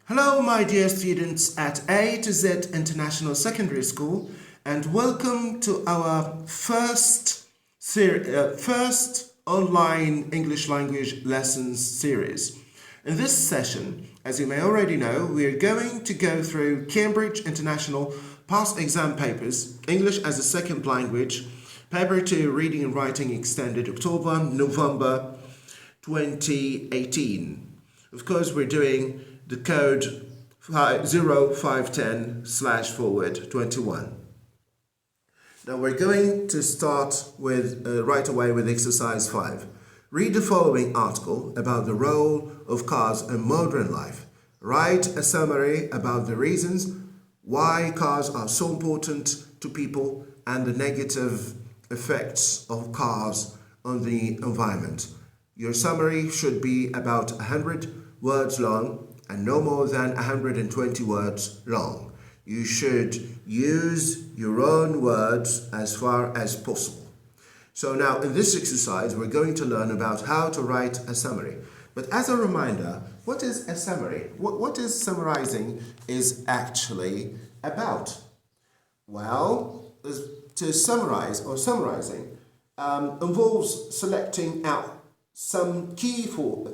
Hello, my dear students at A to Z International Secondary School, and welcome to our first online English language lessons series. In this session, as you may already know, we are going to go through Cambridge International Past Exam Papers, English as a Second Language, Paper 2 Reading and Writing Extended, October-November 2018. Of course, we're doing the code 0510/21. Now we're going to start with right away with exercise 5. Read the following article about the role of cars in modern life. Write a summary about the reasons why cars are so important to people and the negative effects of cars on the environment. Your summary should be about 100 words long and no more than 120 words long. You should use your own words as far as possible. So now in this exercise, we're going to learn about how to write a summary. But as a reminder, what is a summary? What is summarizing is actually about? Well, to summarize or summarizing involves selecting out some key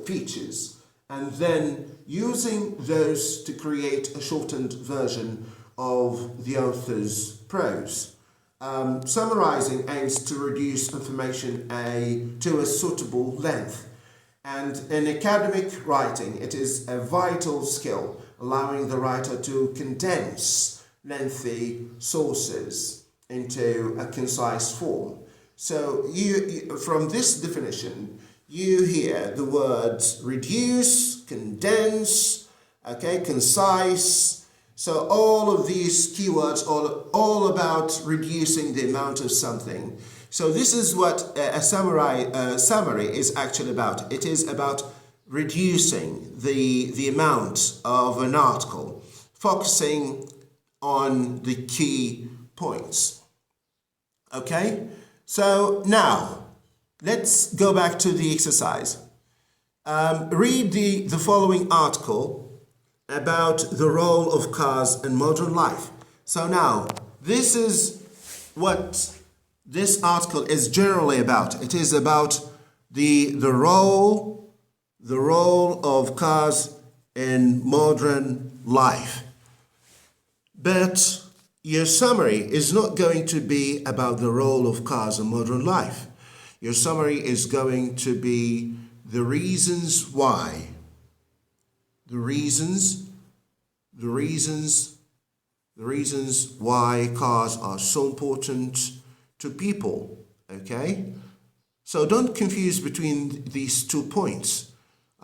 features and then using those to create a shortened version of the author's prose. Summarizing aims to reduce information to a suitable length. And in academic writing, it is a vital skill, allowing the writer to condense lengthy sources into a concise form. So from this definition, you hear the words reduce, condense, concise. So all of these keywords are all about reducing the amount of something. So this is what a summary is actually about. It is about reducing the amount of an article, focusing on the key points. Okay, so now let's go back to the exercise. Read the following article about the role of cars in modern life. So now, this is what this article is generally about. It is about the role of cars in modern life. But your summary is not going to be about the role of cars in modern life. Your summary is going to be the reasons why. The reasons why cars are so important to people. Okay? So don't confuse between these 2 points.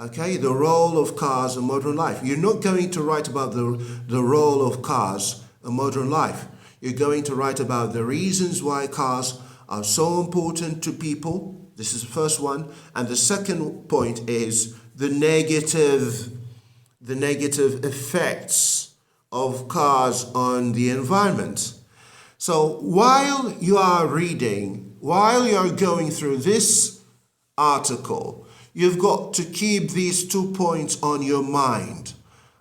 Okay? The role of cars in modern life. You're not going to write about the role of cars in modern life. You're going to write about the reasons why cars are so important to people. This is the first one. And the second point is the negative effects of cars on the environment. So while you are going through this article, you've got to keep these 2 points on your mind.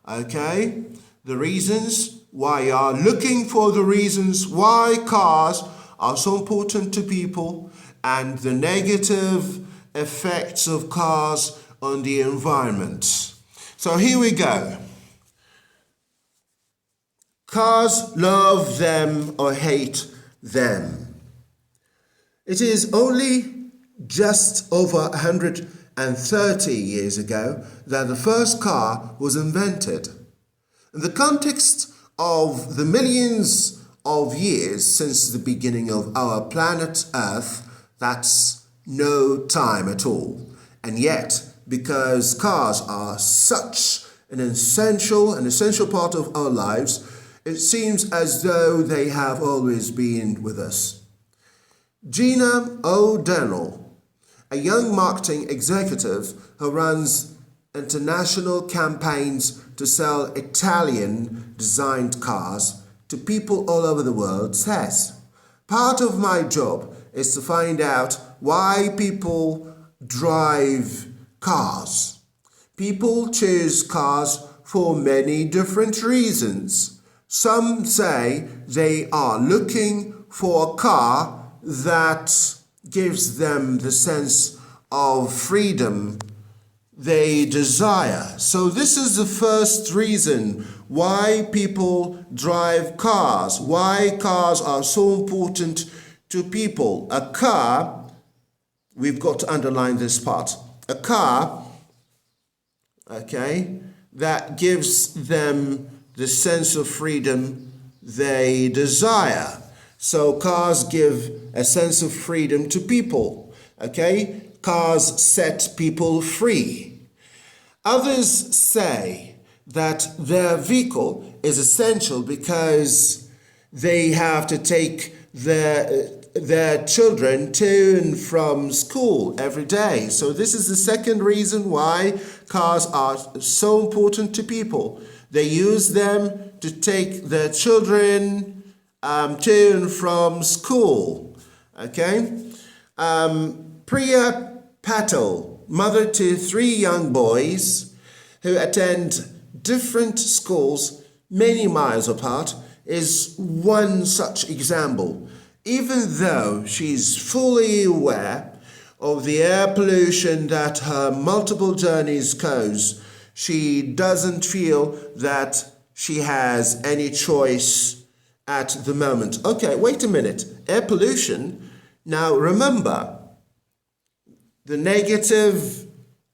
Okay? The reasons why you are looking for the reasons why cars are so important to people and the negative effects of cars on the environment. So here we go. Cars, love them or hate them. It is only just over 130 years ago that the first car was invented. In the context of the millions of years since the beginning of our planet Earth, that's no time at all. And yet, because cars are such an essential part of our lives, it seems as though they have always been with us. Gina O'Donnell, a young marketing executive who runs international campaigns to sell Italian-designed cars to people all over the world, says, "Part of my job is to find out why people drive cars. People choose cars for many different reasons. Some say they are looking for a car that gives them the sense of freedom they desire. So this is the first reason why people drive cars, why cars are so important to people. A car, we've got to underline this part, a car, okay, that gives them the sense of freedom they desire. So cars give a sense of freedom to people, okay? Cars set people free. Others say that their vehicle is essential because they have to take their children to and from school every day. So this is the second reason why cars are so important to people. They use them to take their children to and from school. Okay? Priya Patel, mother to 3 young boys who attend different schools many miles apart, is one such example. Even though she's fully aware of the air pollution that her multiple journeys cause, she doesn't feel that she has any choice at the moment. Okay, wait a minute. Air pollution. Now remember the negative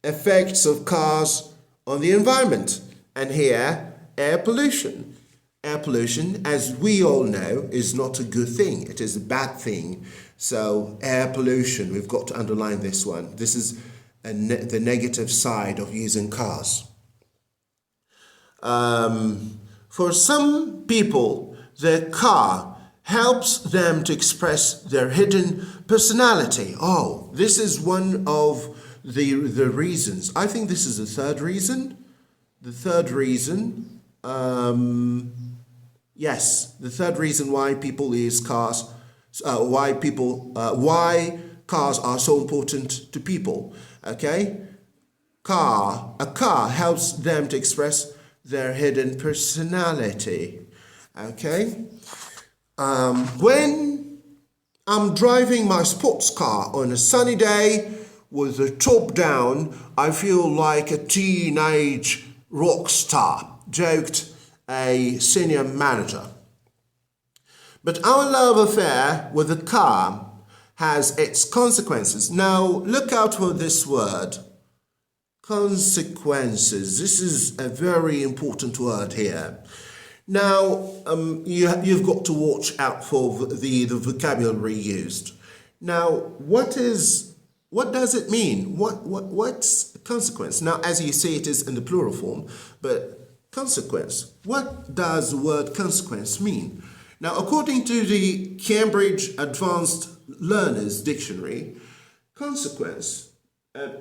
effects of cars on the environment. And here, air pollution. Air pollution, as we all know, is not a good thing. It is a bad thing. So air pollution, we've got to underline this one. This is the negative side of using cars. For some people, their car helps them to express their hidden personality. Oh, this is one of the reasons. I think this is the third reason. The third reason, yes, the third reason why people use cars, why cars are so important to people. Okay, a car helps them to express their hidden personality. Okay, when I'm driving my sports car on a sunny day with the top down, I feel like a teenage rock star, joked a senior manager. But our love affair with the car has its consequences. Now, look out for this word, consequences. This is a very important word here. Now, you've got to watch out for the vocabulary used. Now, what does it mean? What's consequence? Now, as you see, it is in the plural form, but consequence. What does the word consequence mean? Now, according to the Cambridge Advanced Learners Dictionary, consequence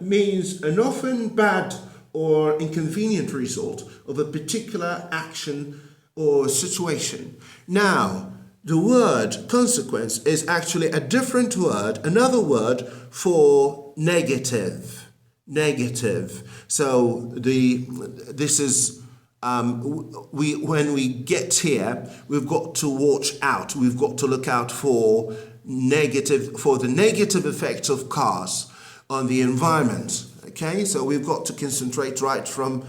means an often bad or inconvenient result of a particular action or situation. Now, the word consequence is actually a different word, another word for negative. Negative. So this is when we get here, we've got to watch out. We've got to look out for the negative effects of cars on the environment. Okay, so we've got to concentrate right from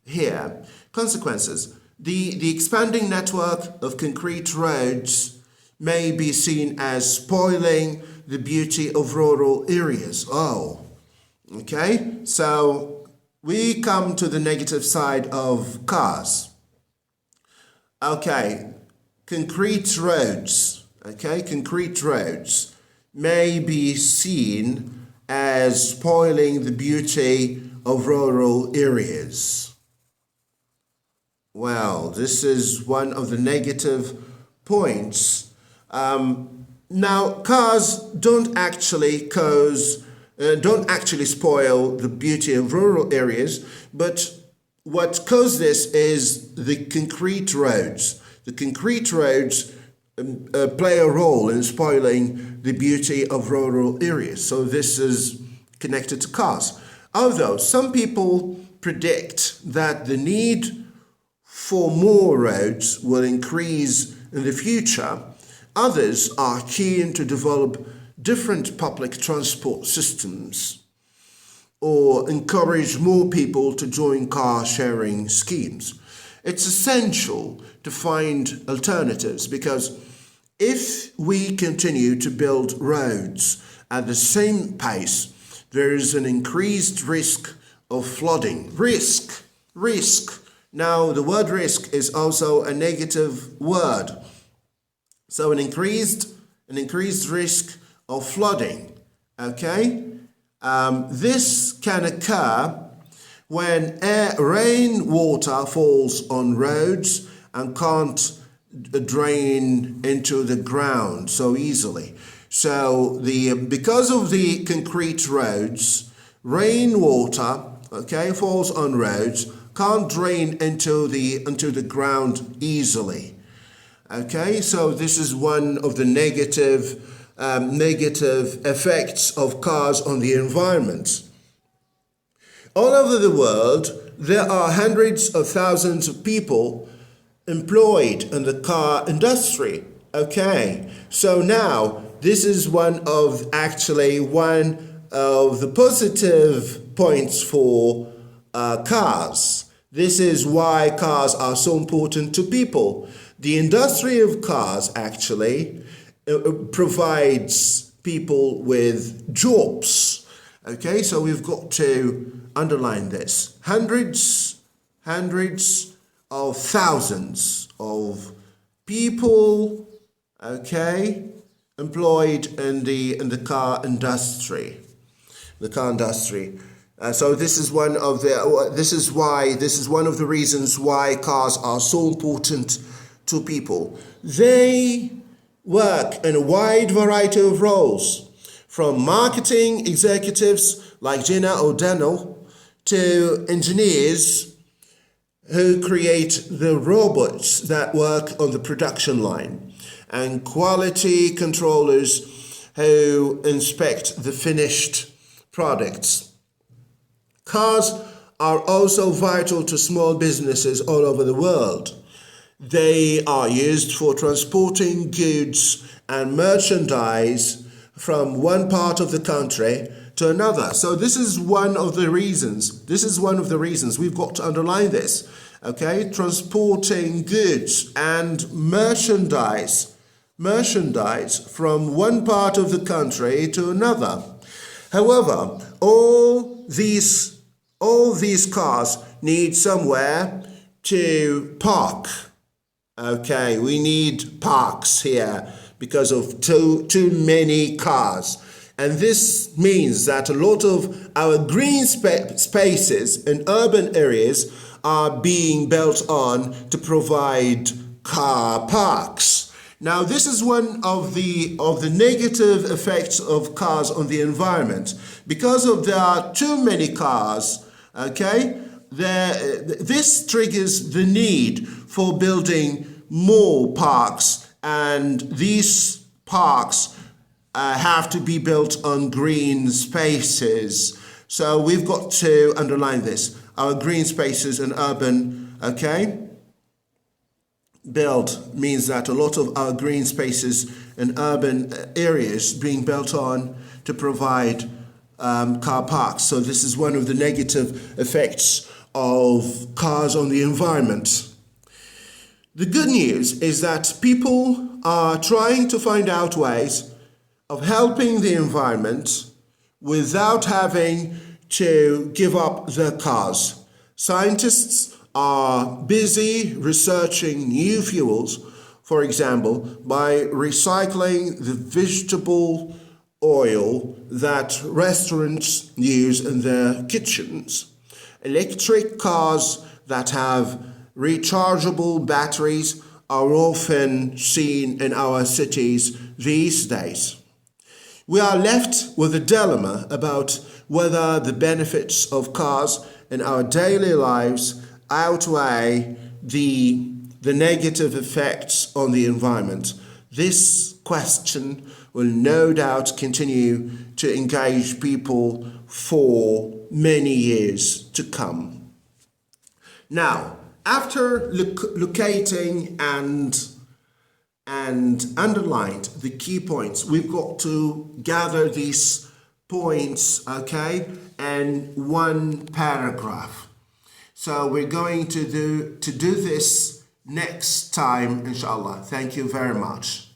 here. Consequences. The expanding network of concrete roads may be seen as spoiling the beauty of rural areas. Oh, okay. So we come to the negative side of cars. Okay, concrete roads. Okay, concrete roads may be seen as spoiling the beauty of rural areas. Well, this is one of the negative points. Now, cars don't actually spoil the beauty of rural areas, but what causes this is the concrete roads. The concrete roads play a role in spoiling the beauty of rural areas. So this is connected to cars. Although some people predict that the need for more roads will increase in the future, others are keen to develop different public transport systems or encourage more people to join car sharing schemes. It's essential to find alternatives because if we continue to build roads at the same pace, there is an increased risk of flooding. Risk. Now, the word risk is also a negative word. So an increased risk of flooding. Okay? This can occur when rainwater falls on roads and can't drain into the ground so easily. So because of the concrete roads, rainwater, falls on roads, can't drain into the ground easily. Okay, so this is one of the negative effects of cars on the environment. All over the world, there are hundreds of thousands of people employed in the car industry. Okay, so now this is one of the positive points for cars. This is why cars are so important to people. The industry of cars actually provides people with jobs. Okay, so we've got to underline this. Hundreds of thousands of people, employed in the car industry. So this is one of the reasons why cars are so important to people. They work in a wide variety of roles, from marketing executives like Gina or Daniel to engineers who create the robots that work on the production line, and quality controllers who inspect the finished products. Cars are also vital to small businesses all over the world. They are used for transporting goods and merchandise from one part of the country to another. So this is one of the reasons. We've got to underline this. Okay, transporting goods and merchandise from one part of the country to another. However, all these cars need somewhere to park. Okay, we need parks here because of too many cars. And this means that a lot of our green spaces in urban areas are being built on to provide car parks. Now, this is one of the negative effects of cars on the environment. Because there are too many cars, this triggers the need for building more parks, and these parks have to be built on green spaces. So we've got to underline this. Our green spaces in urban, build means that a lot of our green spaces in urban areas being built on to provide car parks. So this is one of the negative effects of cars on the environment. The good news is that people are trying to find out ways of helping the environment without having to give up their cars. Scientists are busy researching new fuels, for example, by recycling the vegetable oil that restaurants use in their kitchens. Electric cars that have rechargeable batteries are often seen in our cities these days. We are left with a dilemma about whether the benefits of cars in our daily lives outweigh the negative effects on the environment. This question will no doubt continue to engage people for many years to come. Now, After locating and underlined the key points, we've got to gather these points, okay, in one paragraph. So we're going to do this next time, inshallah. Thank you very much.